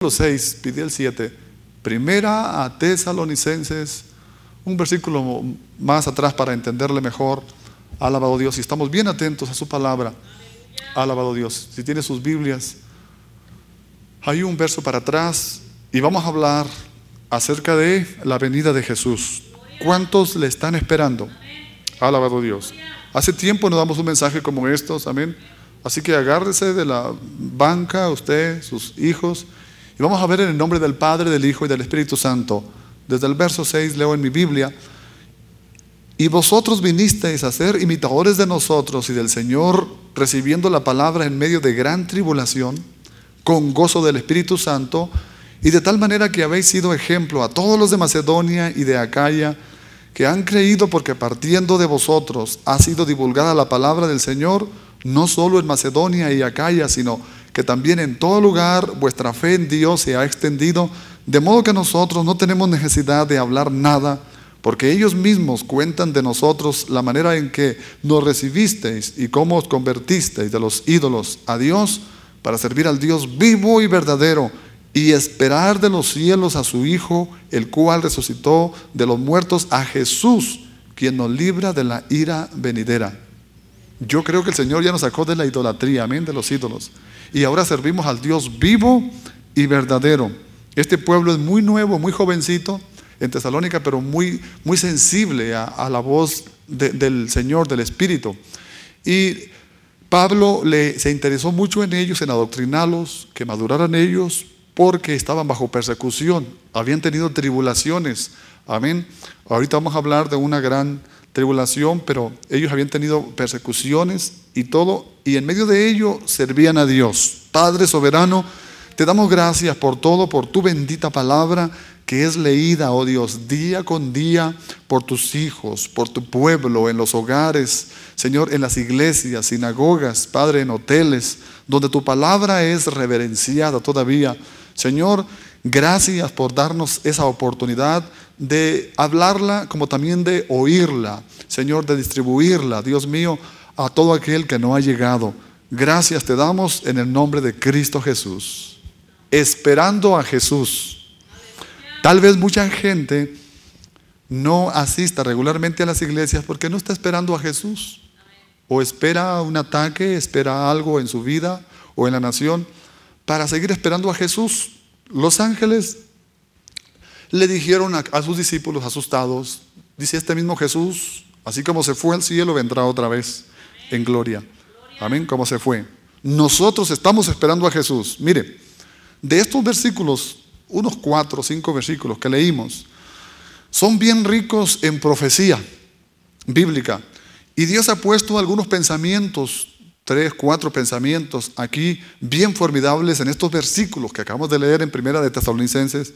6, pide el 7. Primera a Tesalonicenses, un versículo más atrás para entenderle mejor. Alabado Dios, y estamos bien atentos a su palabra. Alabado Dios. Si tiene sus Biblias, hay un verso para atrás y vamos a hablar acerca de la venida de Jesús. ¿Cuántos le están esperando? Alabado Dios. Hace tiempo no damos un mensaje como estos, amén. Así que agárrese de la banca, usted, sus hijos, y vamos a ver en el nombre del Padre, del Hijo y del Espíritu Santo. Desde el verso 6 leo en mi Biblia: y vosotros vinisteis a ser imitadores de nosotros y del Señor, recibiendo la palabra en medio de gran tribulación, con gozo del Espíritu Santo, y de tal manera que habéis sido ejemplo a todos los de Macedonia y de Acaya, que han creído, porque partiendo de vosotros ha sido divulgada la palabra del Señor, no solo en Macedonia y Acaya, sino que también en todo lugar vuestra fe en Dios se ha extendido, de modo que nosotros no tenemos necesidad de hablar nada, porque ellos mismos cuentan de nosotros la manera en que nos recibisteis y cómo os convertisteis de los ídolos a Dios, para servir al Dios vivo y verdadero, y esperar de los cielos a su Hijo, el cual resucitó de los muertos, a Jesús, quien nos libra de la ira venidera. Yo creo que el Señor ya nos sacó de la idolatría, amén, de los ídolos, y ahora servimos al Dios vivo y verdadero. Este pueblo es muy nuevo, muy jovencito en Tesalónica, pero muy sensible a la voz del Señor, del Espíritu. Y Pablo se interesó mucho en ellos, en adoctrinarlos, que maduraran ellos, porque estaban bajo persecución, habían tenido tribulaciones, amén. Ahorita vamos a hablar de una gran tribulación, pero ellos habían tenido persecuciones y todo, y en medio de ello servían a Dios. Padre soberano, te damos gracias por todo, por tu bendita palabra que es leída, oh Dios, día con día por tus hijos, por tu pueblo, en los hogares, Señor, en las iglesias, sinagogas, Padre, en hoteles, donde tu palabra es reverenciada todavía. Señor, gracias por darnos esa oportunidad de hablarla, como también de oírla, Señor, de distribuirla, Dios mío, a todo aquel que no ha llegado. Gracias te damos en el nombre de Cristo Jesús, esperando a Jesús. Tal vez mucha gente no asista regularmente a las iglesias porque no está esperando a Jesús, o espera un ataque, espera algo en su vida o en la nación para seguir esperando a Jesús. Los ángeles le dijeron a sus discípulos asustados, dice: este mismo Jesús, así como se fue al cielo, vendrá otra vez en gloria. Amén, como se fue. Nosotros estamos esperando a Jesús. Mire, de estos versículos, unos 4 o 5 versículos que leímos, son bien ricos en profecía bíblica. Y Dios ha puesto algunos pensamientos, 3, 4 pensamientos aquí bien formidables en estos versículos que acabamos de leer en Primera de Tesalonicenses,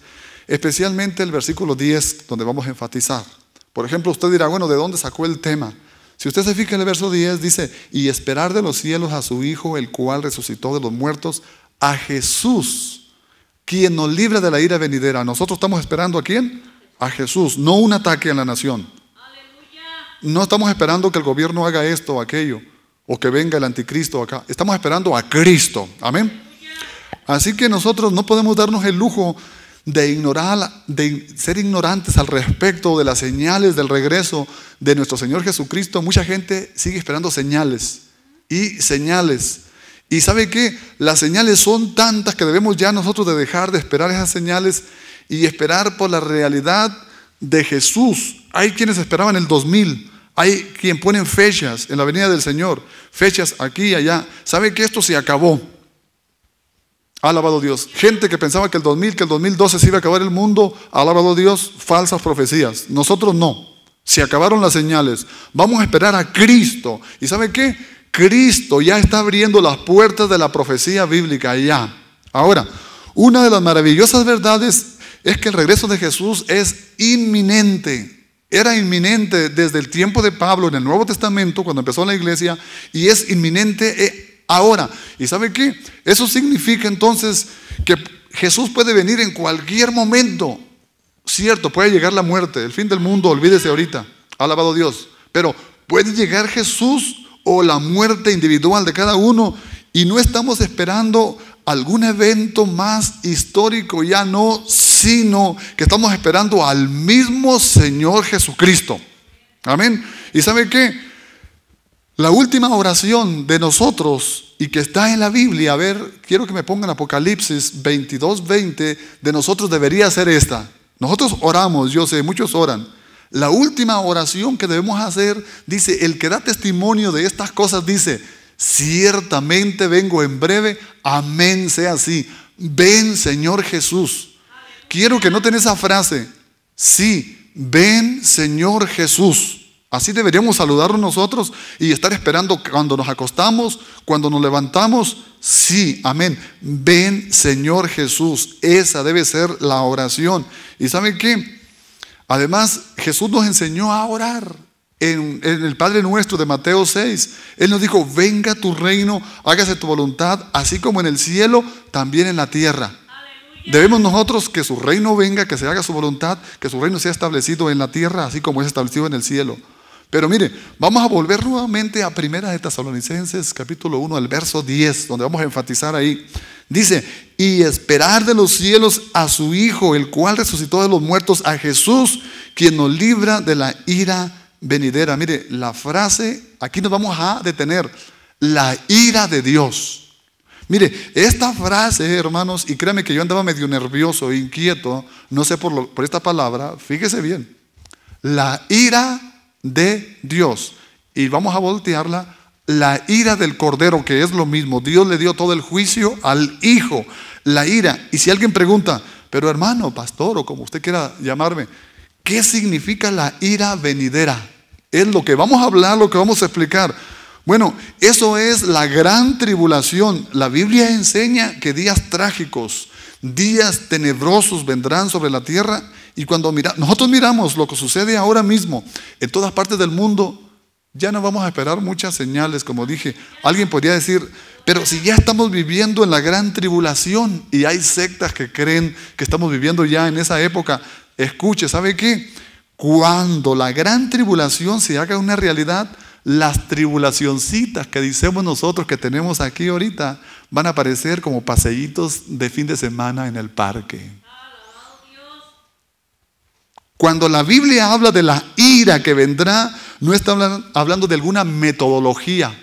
especialmente el versículo 10, donde vamos a enfatizar. Por ejemplo, usted dirá: bueno, ¿de dónde sacó el tema? Si usted se fija en el verso 10, dice: y esperar de los cielos a su Hijo, el cual resucitó de los muertos, a Jesús, quien nos libra de la ira venidera. Nosotros estamos esperando ¿a quién? A Jesús, no un ataque en la nación. No estamos esperando que el gobierno haga esto o aquello, o que venga el anticristo acá. Estamos esperando a Cristo, amén. Así que nosotros no podemos darnos el lujo de ignorar, de ser ignorantes al respecto de las señales del regreso de nuestro Señor Jesucristo. Mucha gente sigue esperando señales y señales. Y ¿sabe qué? Las señales son tantas que debemos ya nosotros de dejar de esperar esas señales y esperar por la realidad de Jesús. Hay quienes esperaban el 2000, hay quien ponen fechas en la venida del Señor, fechas aquí y allá. ¿Sabe que esto se acabó? Alabado Dios. Gente que pensaba que el 2000, que el 2012 se iba a acabar el mundo. Alabado Dios, falsas profecías. Nosotros no, se acabaron las señales. Vamos a esperar a Cristo. ¿Y sabe qué? Cristo ya está abriendo las puertas de la profecía bíblica ya. Ahora, una de las maravillosas verdades es que el regreso de Jesús es inminente. Era inminente desde el tiempo de Pablo en el Nuevo Testamento, cuando empezó la iglesia, y es inminente ahora. ¿Y sabe qué? Eso significa entonces que Jesús puede venir en cualquier momento. Cierto, puede llegar la muerte, el fin del mundo, olvídese ahorita. Alabado Dios. Pero puede llegar Jesús o la muerte individual de cada uno, y no estamos esperando algún evento más histórico, ya no, sino que estamos esperando al mismo Señor Jesucristo. Amén. ¿Y sabe qué? La última oración de nosotros y que está en la Biblia, a ver, quiero que me pongan Apocalipsis 22:20, de nosotros debería ser esta. Nosotros oramos, yo sé, muchos oran. La última oración que debemos hacer, dice, el que da testimonio de estas cosas dice: ciertamente vengo en breve, amén sea así. Ven, Señor Jesús. Quiero que noten esa frase. Sí, ven, Señor Jesús. Así deberíamos saludarnos nosotros y estar esperando cuando nos acostamos, cuando nos levantamos. Sí, amén. Ven, Señor Jesús. Esa debe ser la oración. ¿Y saben qué? Además, Jesús nos enseñó a orar. En el Padre Nuestro de Mateo 6, Él nos dijo: venga tu reino, hágase tu voluntad, así como en el cielo, también en la tierra. Aleluya. Debemos nosotros que su reino venga, que se haga su voluntad, que su reino sea establecido en la tierra, así como es establecido en el cielo. Pero mire, vamos a volver nuevamente a Primera de Tesalonicenses, capítulo 1, al verso 10, donde vamos a enfatizar ahí. Dice: y esperar de los cielos a su Hijo, el cual resucitó de los muertos, a Jesús, quien nos libra de la ira venidera. Mire, la frase, aquí nos vamos a detener: la ira de Dios. Mire, esta frase, hermanos, y créanme que yo andaba medio nervioso, inquieto, no sé por esta palabra, fíjese bien, la ira de Dios. Y vamos a voltearla: la ira del Cordero, que es lo mismo. Dios le dio todo el juicio al Hijo, la ira. Y si alguien pregunta: pero hermano, pastor, o como usted quiera llamarme, ¿qué significa la ira venidera? Es lo que vamos a hablar, lo que vamos a explicar. Bueno, eso es la gran tribulación. La Biblia enseña que días trágicos, días tenebrosos vendrán sobre la tierra. Y cuando nosotros miramos lo que sucede ahora mismo en todas partes del mundo, ya no vamos a esperar muchas señales. Como dije, alguien podría decir: pero si ya estamos viviendo en la gran tribulación, y hay sectas que creen que estamos viviendo ya en esa época. Escuche, ¿sabe qué? Cuando la gran tribulación se haga una realidad, las tribulacioncitas que decimos nosotros que tenemos aquí ahorita van a aparecer como paseitos de fin de semana en el parque. Cuando la Biblia habla de la ira que vendrá, no está hablando de alguna metodología,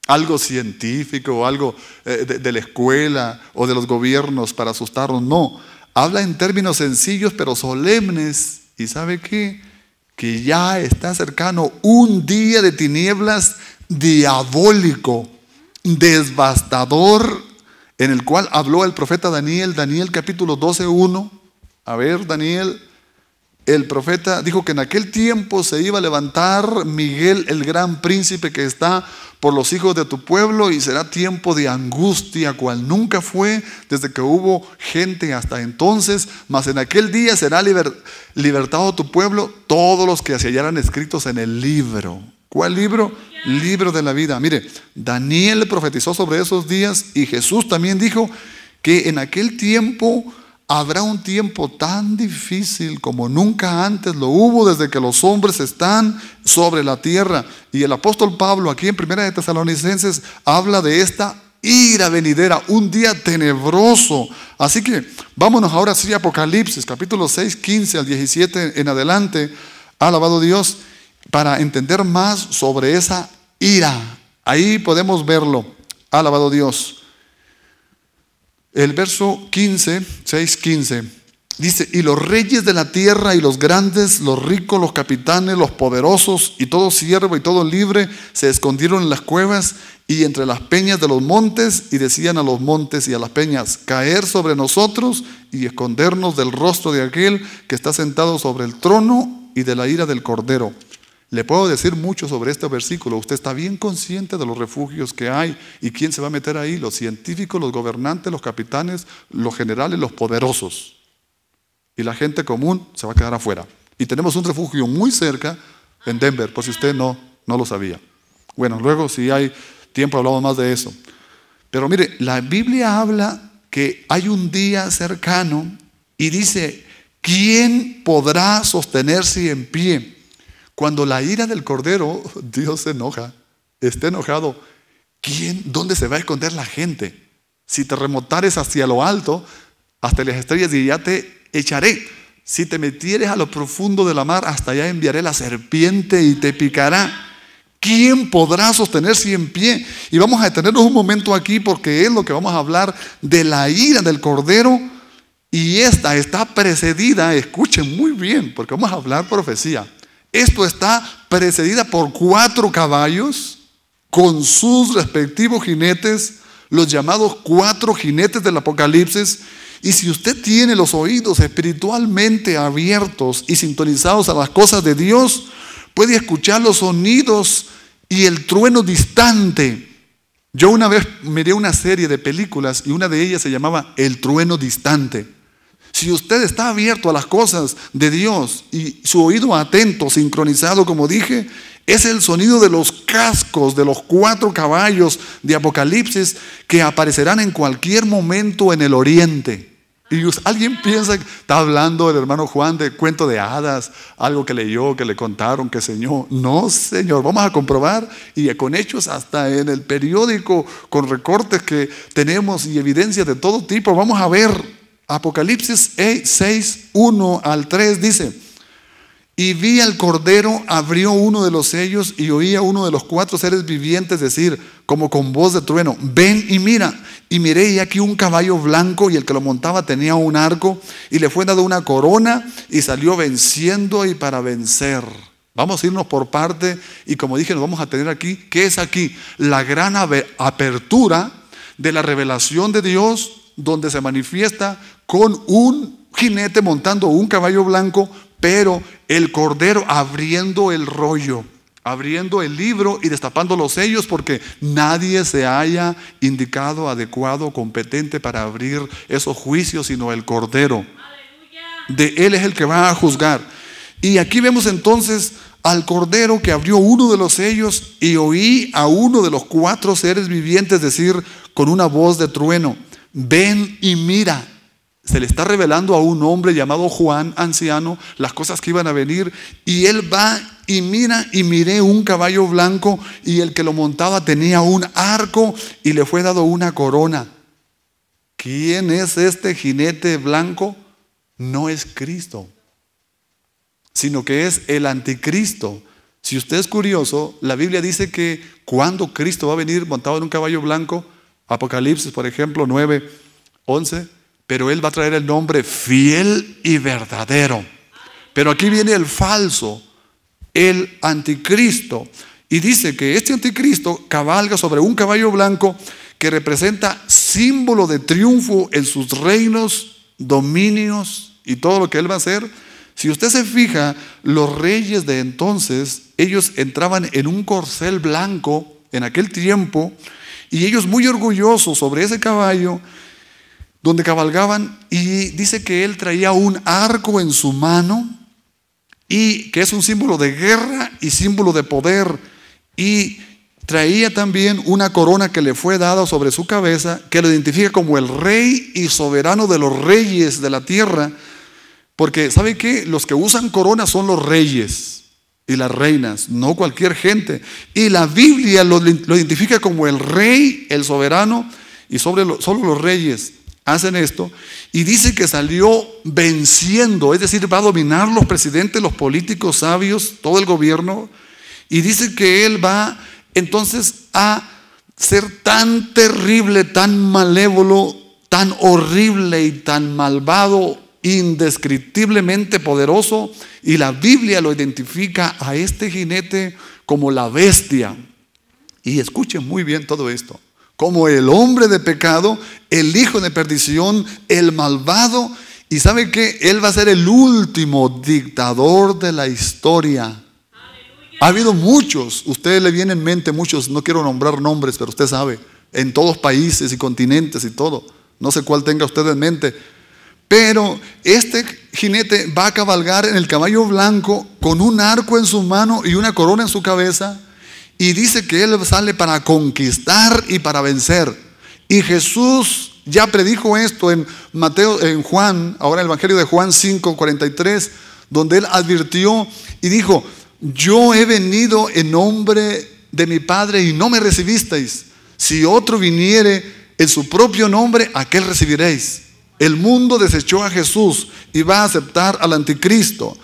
algo científico o algo de la escuela o de los gobiernos para asustarnos. No, habla en términos sencillos pero solemnes. ¿Y sabe qué? Que ya está cercano un día de tinieblas diabólico, devastador, en el cual habló el profeta Daniel, Daniel capítulo 12:1. A ver, Daniel, el profeta dijo que en aquel tiempo se iba a levantar Miguel, el gran príncipe que está por los hijos de tu pueblo, y será tiempo de angustia, cual nunca fue desde que hubo gente hasta entonces, mas en aquel día será libertado tu pueblo, todos los que se hallaran escritos en el libro. ¿Cuál libro? Libro de la vida. Mire, Daniel profetizó sobre esos días, y Jesús también dijo que en aquel tiempo habrá un tiempo tan difícil como nunca antes lo hubo desde que los hombres están sobre la tierra. Y el apóstol Pablo aquí en Primera de Tesalonicenses habla de esta ira venidera, un día tenebroso. Así que vámonos ahora sí a Apocalipsis capítulo 6, 15 al 17 en adelante. Alabado Dios, para entender más sobre esa ira. Ahí podemos verlo. Alabado Dios. El verso 15, 6:15, dice: y los reyes de la tierra y los grandes, los ricos, los capitanes, los poderosos y todo siervo y todo libre se escondieron en las cuevas y entre las peñas de los montes, y decían a los montes y a las peñas: caer sobre nosotros y escondernos del rostro de aquel que está sentado sobre el trono y de la ira del Cordero. Le puedo decir mucho sobre este versículo. Usted está bien consciente de los refugios que hay. ¿Y quién se va a meter ahí? Los científicos, los gobernantes, los capitanes, los generales, los poderosos. Y la gente común se va a quedar afuera. Y tenemos un refugio muy cerca en Denver, por si usted no lo sabía. Bueno, luego si hay tiempo hablamos más de eso. Pero mire, la Biblia habla que hay un día cercano y dice: ¿quién podrá sostenerse en pie? Cuando la ira del Cordero, Dios se enoja, está enojado. ¿Dónde se va a esconder la gente? Si te remontares hacia lo alto, hasta las estrellas, y ya te echaré. Si te metieres a lo profundo de la mar, hasta allá enviaré la serpiente y te picará. ¿Quién podrá sostenerse en pie? Y vamos a detenernos un momento aquí, porque es lo que vamos a hablar de la ira del Cordero. Y esta está precedida, escuchen muy bien, porque vamos a hablar profecía. Esto está precedida por 4 caballos con sus respectivos jinetes, los llamados 4 jinetes del Apocalipsis. Y si usted tiene los oídos espiritualmente abiertos y sintonizados a las cosas de Dios, puede escuchar los sonidos y el trueno distante. Yo una vez miré una serie de películas y una de ellas se llamaba El trueno distante. Si usted está abierto a las cosas de Dios y su oído atento, sincronizado, como dije, es el sonido de los cascos de los 4 caballos de Apocalipsis que aparecerán en cualquier momento en el oriente. Y alguien piensa que está hablando el hermano Juan de cuento de hadas, algo que leyó, que le contaron, que soñó. No, señor, vamos a comprobar, y con hechos hasta en el periódico, con recortes que tenemos y evidencias de todo tipo. Vamos a ver Apocalipsis 6, 1 al 3 dice: y vi al Cordero, abrió uno de los sellos, y oí a uno de los 4 seres vivientes decir, como con voz de trueno: ven y mira. Y miré, y aquí un caballo blanco, y el que lo montaba tenía un arco, y le fue dado una corona, y salió venciendo y para vencer. Vamos a irnos por parte, y como dije, nos vamos a tener aquí. ¿Qué es aquí? La gran apertura de la revelación de Dios, donde se manifiesta con un jinete montando un caballo blanco, pero el Cordero abriendo el rollo, abriendo el libro y destapando los sellos, porque nadie se haya indicado adecuado, competente para abrir esos juicios, sino el Cordero. De Él es el que va a juzgar. Y aquí vemos entonces al Cordero que abrió uno de los sellos, y oí a uno de los 4 seres vivientes decir con una voz de trueno: ven y mira. Se le está revelando a un hombre llamado Juan, anciano, las cosas que iban a venir. Y él va y mira, y miré un caballo blanco, y el que lo montaba tenía un arco, y le fue dado una corona. ¿Quién es este jinete blanco? No es Cristo, sino que es el anticristo. Si usted es curioso, la Biblia dice que cuando Cristo va a venir montado en un caballo blanco, Apocalipsis, por ejemplo, 9, 11, pero Él va a traer el nombre fiel y verdadero. Pero aquí viene el falso, el anticristo. Y dice que este anticristo cabalga sobre un caballo blanco que representa símbolo de triunfo en sus reinos, dominios y todo lo que Él va a hacer. Si usted se fija, los reyes de entonces, ellos entraban en un corcel blanco en aquel tiempo, y ellos muy orgullosos sobre ese caballo donde cabalgaban, y dice que él traía un arco en su mano, y que es un símbolo de guerra y símbolo de poder, y traía también una corona que le fue dada sobre su cabeza, que lo identifica como el rey y soberano de los reyes de la tierra, porque ¿sabe qué? Los que usan corona son los reyes y las reinas, no cualquier gente, y la Biblia lo identifica como el rey, el soberano, y solo los reyes hacen esto. Y dice que salió venciendo, es decir, va a dominar los presidentes, los políticos sabios, todo el gobierno. Y dice que él va entonces a ser tan terrible, tan malévolo, tan horrible y tan malvado, indescriptiblemente poderoso. Y la Biblia lo identifica a este jinete como la bestia. Y escuchen muy bien todo esto: como el hombre de pecado, el hijo de perdición, el malvado. Y ¿sabe qué? Él va a ser el último dictador de la historia. ¡Aleluya! Ha habido muchos, usted le viene en mente muchos, no quiero nombrar nombres, pero usted sabe, en todos países y continentes y todo. No sé cuál tenga usted en mente. Pero este jinete va a cabalgar en el caballo blanco con un arco en su mano y una corona en su cabeza. Y dice que Él sale para conquistar y para vencer. Y Jesús ya predijo esto en Juan, ahora el Evangelio de Juan 5:43, donde Él advirtió y dijo: yo he venido en nombre de mi Padre y no me recibisteis. Si otro viniere en su propio nombre aquel recibiréis. El mundo desechó a Jesús y va a aceptar al anticristo.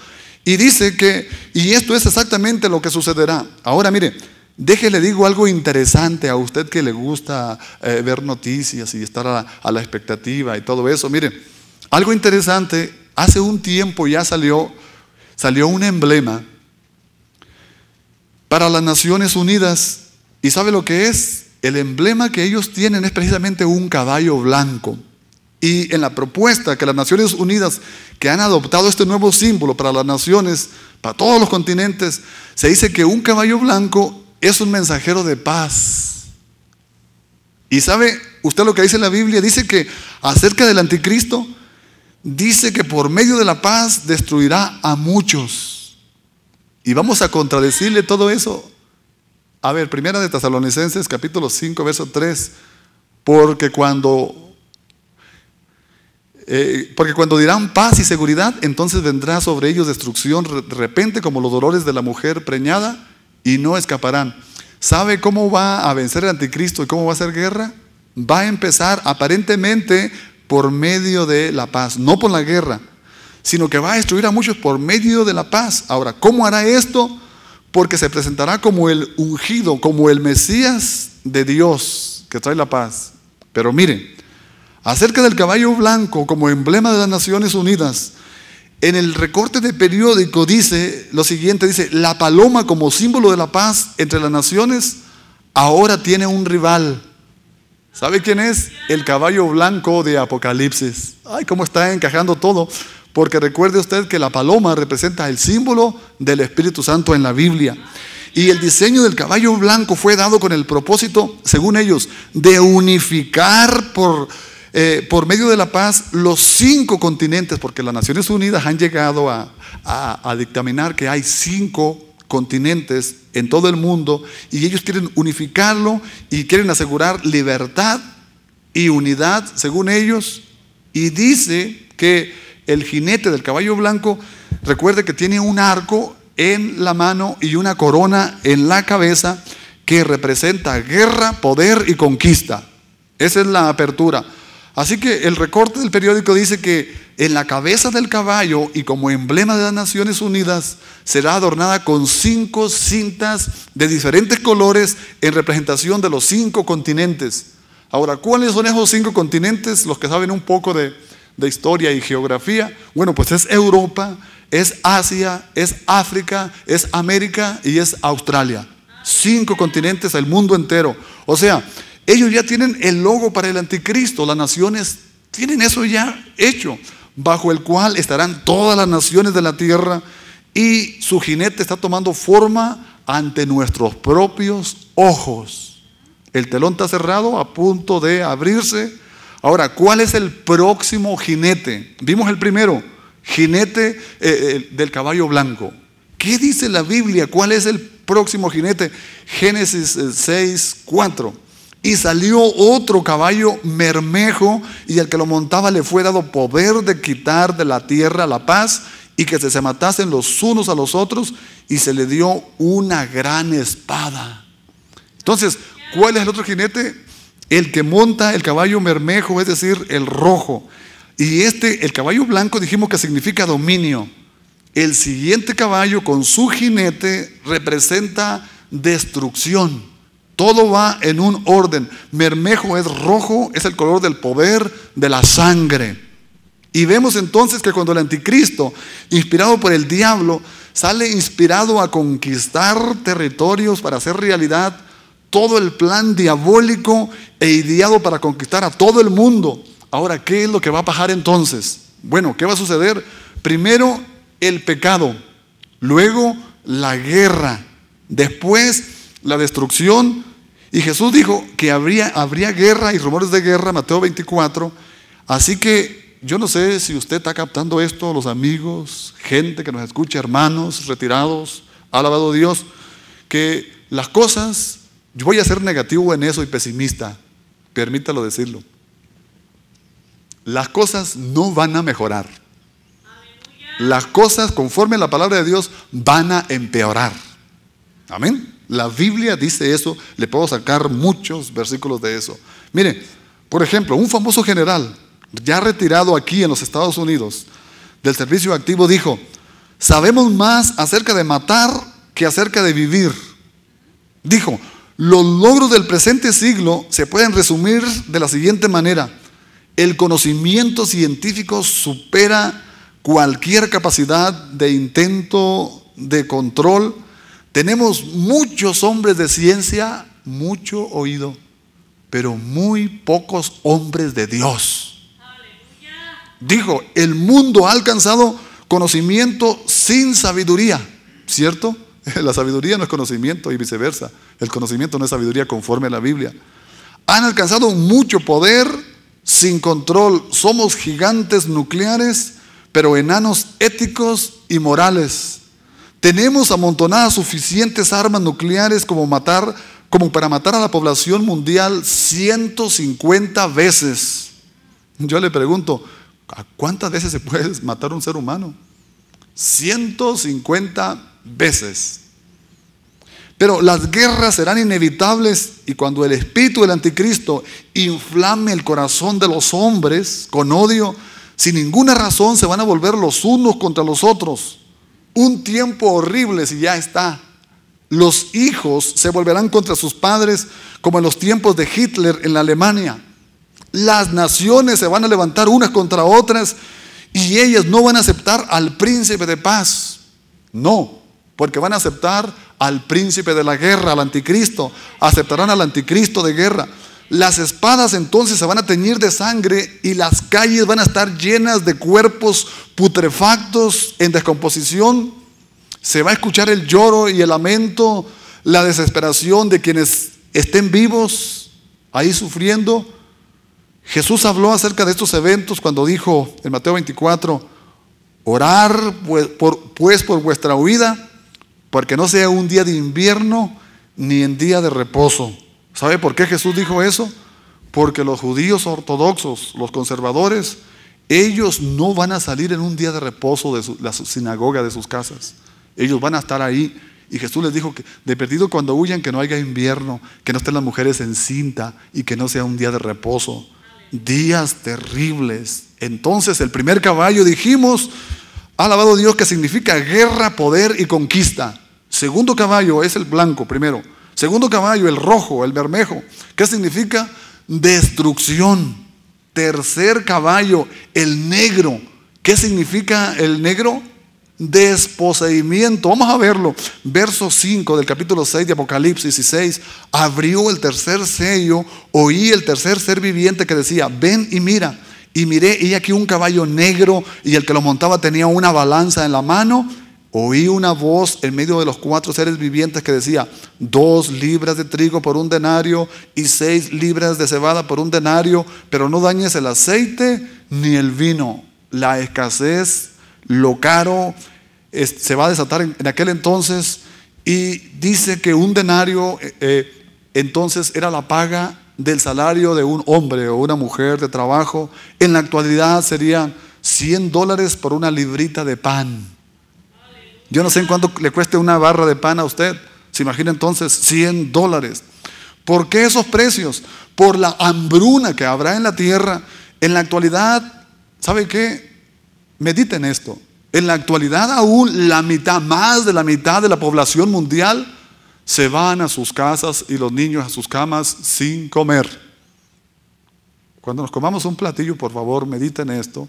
Y dice que, y esto es exactamente lo que sucederá. Ahora mire, déjele digo algo interesante a usted que le gusta ver noticias y estar a la expectativa y todo eso. Mire, algo interesante, hace un tiempo ya salió un emblema para las Naciones Unidas. ¿Y sabe lo que es? El emblema que ellos tienen es precisamente un caballo blanco. Y en la propuesta que las Naciones Unidas, que han adoptado este nuevo símbolo para las naciones, para todos los continentes, se dice que un caballo blanco es un mensajero de paz. ¿Y sabe usted lo que dice la Biblia? Dice que acerca del anticristo, dice que por medio de la paz destruirá a muchos. Y vamos a contradecirle todo eso. A ver, Primera de Tesalonicenses, capítulo 5, verso 3. Porque cuando dirán paz y seguridad, entonces vendrá sobre ellos destrucción de repente como los dolores de la mujer preñada, y no escaparán. ¿Sabe cómo va a vencer el anticristo y cómo va a hacer guerra? Va a empezar aparentemente por medio de la paz, no por la guerra, sino que va a destruir a muchos por medio de la paz. Ahora, ¿cómo hará esto? Porque se presentará como el ungido, como el Mesías de Dios que trae la paz. Pero miren, acerca del caballo blanco como emblema de las Naciones Unidas, en el recorte de periódico dice lo siguiente, dice: la paloma como símbolo de la paz entre las naciones ahora tiene un rival. ¿Sabe quién es? El caballo blanco de Apocalipsis. Ay, cómo está encajando todo. Porque recuerde usted que la paloma representa el símbolo del Espíritu Santo en la Biblia. Y el diseño del caballo blanco fue dado con el propósito, según ellos, de unificar por medio de la paz los 5 continentes, porque las Naciones Unidas han llegado a dictaminar que hay 5 continentes en todo el mundo, y ellos quieren unificarlo y quieren asegurar libertad y unidad, según ellos. Y dice que el jinete del caballo blanco, recuerde que tiene un arco en la mano y una corona en la cabeza que representa guerra, poder y conquista. Esa es la apertura. Así que el recorte del periódico dice que en la cabeza del caballo y como emblema de las Naciones Unidas será adornada con 5 cintas de diferentes colores en representación de los 5 continentes. Ahora, ¿cuáles son esos 5 continentes? Los que saben un poco de historia y geografía. Bueno, pues es Europa, es Asia, es África, es América y es Australia. 5 continentes, el mundo entero. O sea, ellos ya tienen el logo para el anticristo. Las naciones tienen eso ya hecho, bajo el cual estarán todas las naciones de la tierra, y su jinete está tomando forma ante nuestros propios ojos. El telón está cerrado, a punto de abrirse. Ahora, ¿cuál es el próximo jinete? Vimos el primero, jinete del caballo blanco. ¿Qué dice la Biblia? ¿Cuál es el próximo jinete? Génesis 6:4. Y salió otro caballo bermejo, y al que lo montaba le fue dado poder de quitar de la tierra la paz, y que se matasen los unos a los otros, y se le dio una gran espada. Entonces, ¿cuál es el otro jinete? El que monta el caballo bermejo, es decir, el rojo. Y el caballo blanco, dijimos que significa dominio. El siguiente caballo con su jinete representa destrucción. Todo va en un orden. Bermejo es rojo, es el color del poder, de la sangre. Y vemos entonces que cuando el anticristo, inspirado por el diablo, sale inspirado a conquistar territorios para hacer realidad todo el plan diabólico e ideado para conquistar a todo el mundo. Ahora, ¿qué es lo que va a pasar entonces? Bueno, ¿qué va a suceder? Primero, el pecado. Luego, la guerra. Después, la destrucción. Y Jesús dijo que habría guerra y rumores de guerra, Mateo 24. Así que yo no sé si usted está captando esto, los amigos, gente que nos escucha, hermanos retirados, alabado Dios, que las cosas... Yo voy a ser negativo en eso y pesimista, permítalo decirlo. Las cosas no van a mejorar. Las cosas, conforme a la palabra de Dios, van a empeorar. Amén. La Biblia dice eso, le puedo sacar muchos versículos de eso. Mire, Por ejemplo, un famoso general, ya retirado aquí en los Estados Unidos, del servicio activo, dijo: sabemos más acerca de matar que acerca de vivir. Dijo: los logros del presente siglo se pueden resumir de la siguiente manera: el conocimiento científico supera cualquier capacidad de intento de control. Tenemos muchos hombres de ciencia, mucho oído, pero muy pocos hombres de Dios. Dijo: el mundo ha alcanzado conocimiento sin sabiduría, ¿cierto? La sabiduría no es conocimiento y viceversa. El conocimiento no es sabiduría conforme a la Biblia. Han alcanzado mucho poder sin control. Somos gigantes nucleares, pero enanos éticos y morales. Tenemos amontonadas suficientes armas nucleares como para matar a la población mundial 150 veces. Yo le pregunto, ¿a cuántas veces se puede matar a un ser humano? 150 veces. Pero las guerras serán inevitables, y cuando el espíritu del anticristo inflame el corazón de los hombres con odio, sin ninguna razón se van a volver los unos contra los otros. Un tiempo horrible si ya está. Los hijos se volverán contra sus padres como en los tiempos de Hitler en la Alemania. Las naciones se van a levantar unas contra otras y ellas no van a aceptar al príncipe de paz. No, porque van a aceptar al príncipe de la guerra, al anticristo. Aceptarán al anticristo de guerra. Las espadas entonces se van a teñir de sangre y las calles van a estar llenas de cuerpos putrefactos en descomposición. Se va a escuchar el lloro y el lamento, la desesperación de quienes estén vivos ahí sufriendo. Jesús habló acerca de estos eventos cuando dijo en Mateo 24: orar pues por vuestra huida, porque no sea un día de invierno ni en día de reposo. ¿Sabe por qué Jesús dijo eso? Porque los judíos ortodoxos, los conservadores, ellos no van a salir en un día de reposo de la sinagoga, de sus casas. Ellos van a estar ahí. Y Jesús les dijo que de perdido cuando huyan, que no haya invierno, que no estén las mujeres encinta y que no sea un día de reposo. Días terribles. Entonces el primer caballo, dijimos, alabado Dios, que significa guerra, poder y conquista. Segundo caballo es el blanco, primero. Segundo caballo, el rojo, el bermejo. ¿Qué significa? Destrucción. Tercer caballo, el negro. ¿Qué significa el negro? Desposeimiento. Vamos a verlo. Verso 5 del capítulo 6 de Apocalipsis 6. Abrió el tercer sello, oí el tercer ser viviente que decía: ven y mira. Y miré, y aquí un caballo negro, y el que lo montaba tenía una balanza en la mano. Oí una voz en medio de los 4 seres vivientes que decía: 2 libras de trigo por 1 denario y 6 libras de cebada por 1 denario, pero no dañes el aceite ni el vino. La escasez, lo caro, se va a desatar en aquel entonces. Y dice que 1 denario entonces era la paga del salario de un hombre o una mujer de trabajo. En la actualidad serían $100 por una librita de pan. Yo no sé en cuánto le cueste una barra de pan a usted. Se imagina entonces $100. ¿Por qué esos precios? Por la hambruna que habrá en la tierra. En la actualidad, ¿sabe qué? Mediten esto. En la actualidad aún la mitad, más de la mitad de la población mundial se van a sus casas y los niños a sus camas sin comer. Cuando nos comamos un platillo, por favor, mediten esto.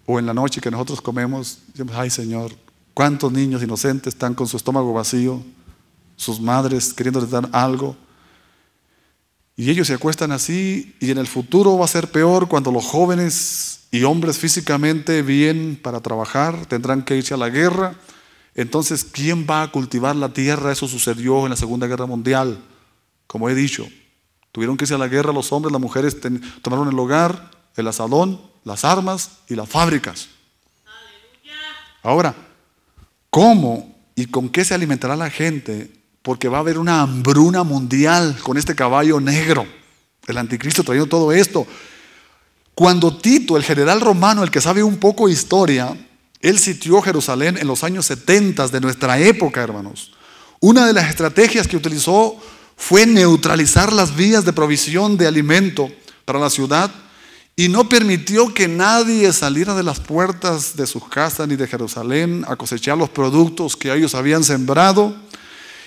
O en la noche que nosotros comemos, decimos: ay Señor, ¿cuántos niños inocentes están con su estómago vacío? Sus madres queriéndoles dar algo. Y ellos se acuestan así, y en el futuro va a ser peor cuando los jóvenes y hombres físicamente bien para trabajar tendrán que irse a la guerra. Entonces, ¿quién va a cultivar la tierra? Eso sucedió en la Segunda Guerra Mundial. Como he dicho, tuvieron que irse a la guerra los hombres, las mujeres tomaron el hogar, el asadón, las armas y las fábricas. Ahora, ¿cómo y con qué se alimentará la gente? Porque va a haber una hambruna mundial con este caballo negro, el anticristo trayendo todo esto. Cuando Tito, el general romano, el que sabe un poco de historia, él sitió Jerusalén en los años 70 de nuestra época, hermanos. Una de las estrategias que utilizó fue neutralizar las vías de provisión de alimento. para la ciudad y no permitió que nadie saliera de las puertas de sus casas ni de Jerusalén a cosechar los productos que ellos habían sembrado.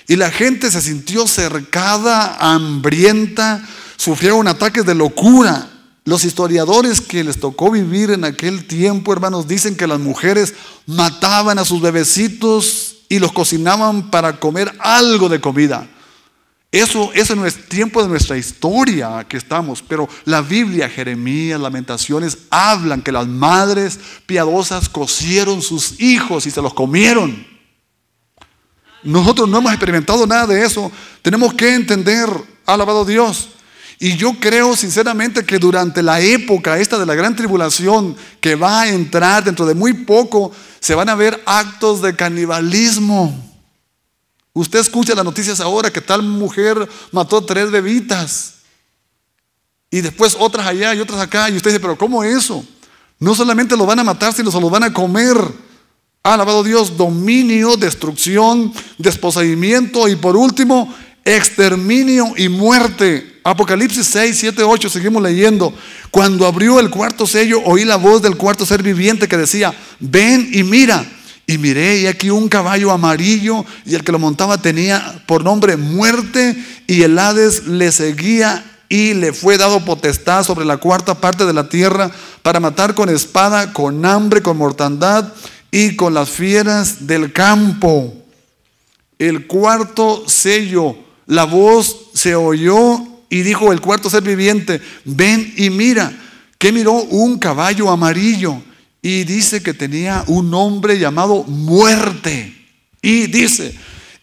Y la gente se sintió cercada, hambrienta, sufrieron ataques de locura. Los historiadores que les tocó vivir en aquel tiempo, hermanos, dicen que las mujeres mataban a sus bebecitos y los cocinaban para comer algo de comida. Eso no es tiempo de nuestra historia que estamos, pero la Biblia, Jeremías, Lamentaciones, hablan que las madres piadosas cocieron sus hijos y se los comieron. Nosotros no hemos experimentado nada de eso. Tenemos que entender, alabado Dios. Y yo creo sinceramente que durante la época esta de la gran tribulación que va a entrar dentro de muy poco, se van a ver actos de canibalismo. Usted escucha las noticias ahora que tal mujer mató 3 bebitas y después otras allá y otras acá, y usted dice, pero ¿cómo eso? No solamente lo van a matar, sino se lo van a comer. Alabado Dios, dominio, destrucción, desposeimiento y por último, exterminio y muerte. Apocalipsis 6, 7, 8, seguimos leyendo. Cuando abrió el cuarto sello, oí la voz del cuarto ser viviente que decía, ven y mira. Y miré, y aquí un caballo amarillo, y el que lo montaba tenía por nombre Muerte, y el Hades le seguía, y le fue dado potestad sobre la cuarta parte de la tierra, para matar con espada, con hambre, con mortandad, y con las fieras del campo. El cuarto sello, la voz se oyó, y dijo el cuarto ser viviente, ven y mira. ¿Qué miró? Un caballo amarillo. Y dice que tenía un nombre llamado Muerte. Y dice,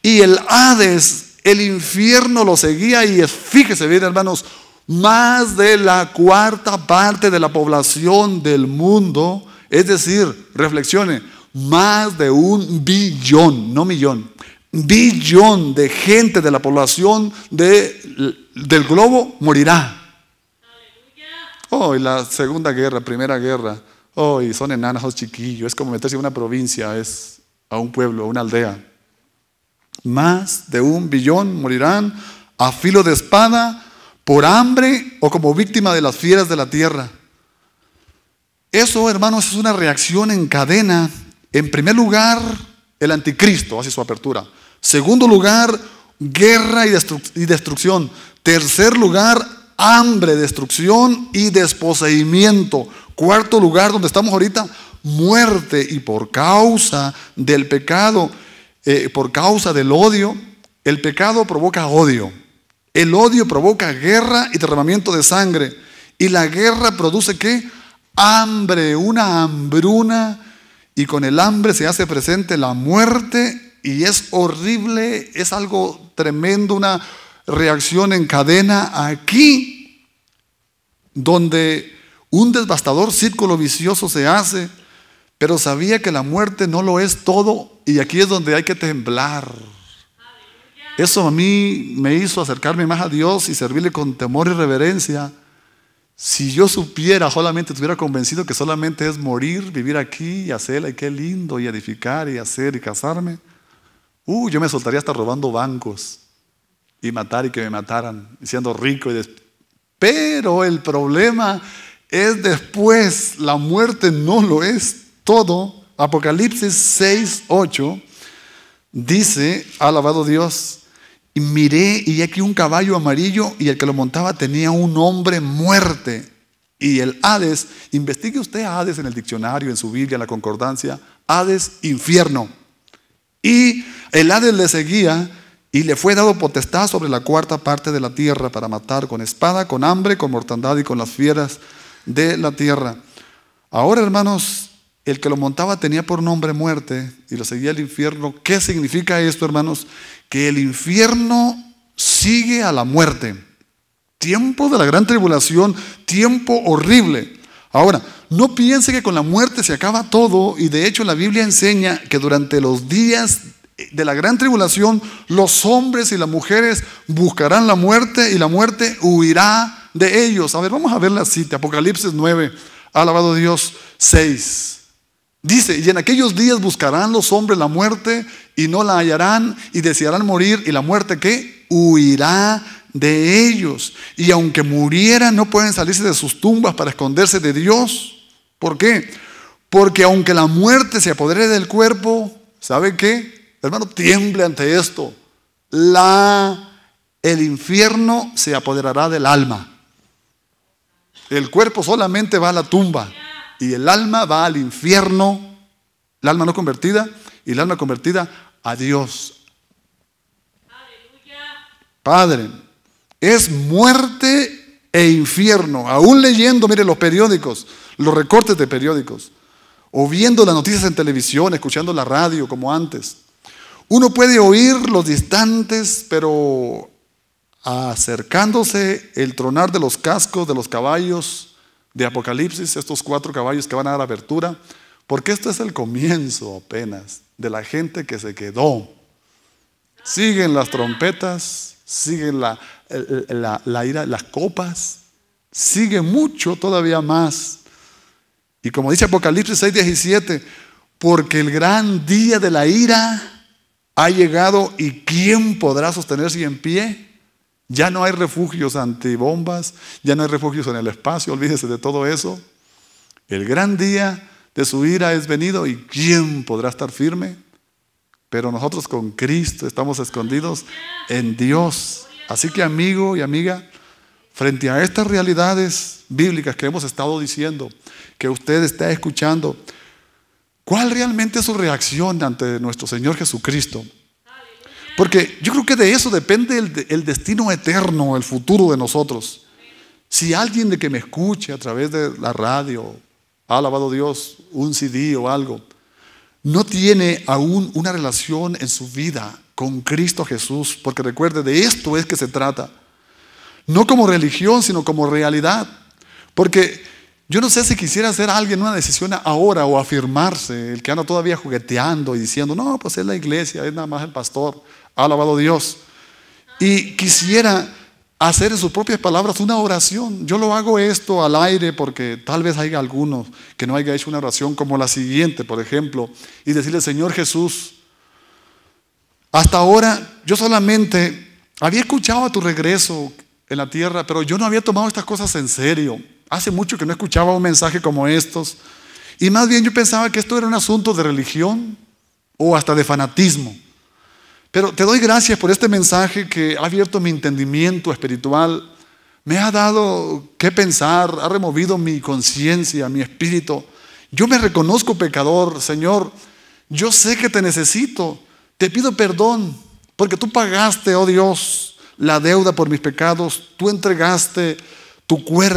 y el Hades, el infierno lo seguía. Y fíjese bien, hermanos, más de la cuarta parte de la población del mundo, es decir, reflexione, más de 1 billón, no millón, billón de gente de la población del globo morirá. Oh, y la segunda guerra, primera guerra. Oh, y son enanas, son chiquillos. Es como meterse en una provincia, es a un pueblo, a una aldea. Más de 1 billón morirán a filo de espada, por hambre o como víctima de las fieras de la tierra. Eso, hermanos, es una reacción en cadena. En primer lugar, el anticristo hace su apertura. Segundo lugar, guerra y destrucción. Tercer lugar, hambre, destrucción y desposeimiento. Cuarto lugar, donde estamos ahorita, muerte. Y por causa del pecado, por causa del odio, el pecado provoca odio. El odio provoca guerra y derramamiento de sangre. Y la guerra produce ¿qué? Hambre, una hambruna. Y con el hambre se hace presente la muerte. Y es horrible, es algo tremendo, una reacción en cadena aquí, donde un devastador círculo vicioso se hace, pero sabía que la muerte no lo es todo, y aquí es donde hay que temblar. Eso a mí me hizo acercarme más a Dios y servirle con temor y reverencia. Si yo supiera, solamente estuviera convencido que solamente es morir, vivir aquí y hacerla, y qué lindo, y edificar, y hacer, y casarme. Yo me soltaría hasta robando bancos, y matar y que me mataran, y siendo rico. Pero el problema es después, la muerte no lo es todo. Apocalipsis 6, 8 dice, alabado Dios, y miré y aquí un caballo amarillo y el que lo montaba tenía un nombre Muerte. Y el Hades, investigue usted a Hades en el diccionario, en su Biblia, en la concordancia, Hades, infierno. Y el Hades le seguía y le fue dado potestad sobre la cuarta parte de la tierra para matar con espada, con hambre, con mortandad y con las fieras de la tierra. Ahora, hermanos, el que lo montaba tenía por nombre Muerte y lo seguía el infierno. ¿Qué significa esto, hermanos? Que el infierno sigue a la muerte. Tiempo de la gran tribulación, tiempo horrible. Ahora, no piense que con la muerte se acaba todo, y de hecho la Biblia enseña que durante los días de la gran tribulación los hombres y las mujeres buscarán la muerte y la muerte huirá de ellos. A ver, vamos a ver la cita, Apocalipsis 9, alabado Dios, 6. Dice, y en aquellos días buscarán los hombres la muerte y no la hallarán y desearán morir, y la muerte ¿qué? Huirá de ellos. Y aunque murieran, no pueden salirse de sus tumbas para esconderse de Dios. ¿Por qué? Porque aunque la muerte se apodere del cuerpo, ¿sabe qué? Hermano, tiemble ante esto. El infierno se apoderará del alma. El cuerpo solamente va a la tumba y el alma va al infierno. El alma no convertida y el alma convertida a Dios. Padre, es muerte e infierno. Aún leyendo, mire, los periódicos, los recortes de periódicos, o viendo las noticias en televisión, escuchando la radio como antes, uno puede oír los distantes, pero acercándose el tronar de los cascos de los caballos de Apocalipsis, estos 4 caballos que van a dar abertura, porque esto es el comienzo apenas de la gente que se quedó. Siguen las trompetas, siguen la ira, las copas, sigue mucho todavía más. Y como dice Apocalipsis 6:17, porque el gran día de la ira ha llegado y ¿quién podrá sostenerse en pie? Ya no hay refugios antibombas, ya no hay refugios en el espacio, olvídese de todo eso. El gran día de su ira es venido y ¿quién podrá estar firme? Pero nosotros con Cristo estamos escondidos en Dios. Así que amigo y amiga, frente a estas realidades bíblicas que hemos estado diciendo, que usted está escuchando, ¿cuál realmente es su reacción ante nuestro Señor Jesucristo? Porque yo creo que de eso depende el destino eterno, el futuro de nosotros. Si alguien de que me escuche a través de la radio, ha alabado Dios, un CD o algo, no tiene aún una relación en su vida con Cristo Jesús, porque recuerde, de esto es que se trata. No como religión, sino como realidad. Porque yo no sé si quisiera hacer alguien una decisión ahora o afirmarse, el que anda todavía jugueteando y diciendo, no, pues es la iglesia, es nada más el pastor, ha alabado Dios. Y quisiera hacer en sus propias palabras una oración. Yo lo hago esto al aire porque tal vez haya algunos que no haya hecho una oración como la siguiente, por ejemplo, y decirle, Señor Jesús, hasta ahora yo solamente había escuchado a tu regreso en la tierra, pero yo no había tomado estas cosas en serio. Hace mucho que no escuchaba un mensaje como estos, y más bien yo pensaba que esto era un asunto de religión o hasta de fanatismo. Pero te doy gracias por este mensaje que ha abierto mi entendimiento espiritual, me ha dado qué pensar, ha removido mi conciencia, mi espíritu. Yo me reconozco pecador, Señor, yo sé que te necesito, te pido perdón, porque tú pagaste, oh Dios, la deuda por mis pecados, tú entregaste tu cuerpo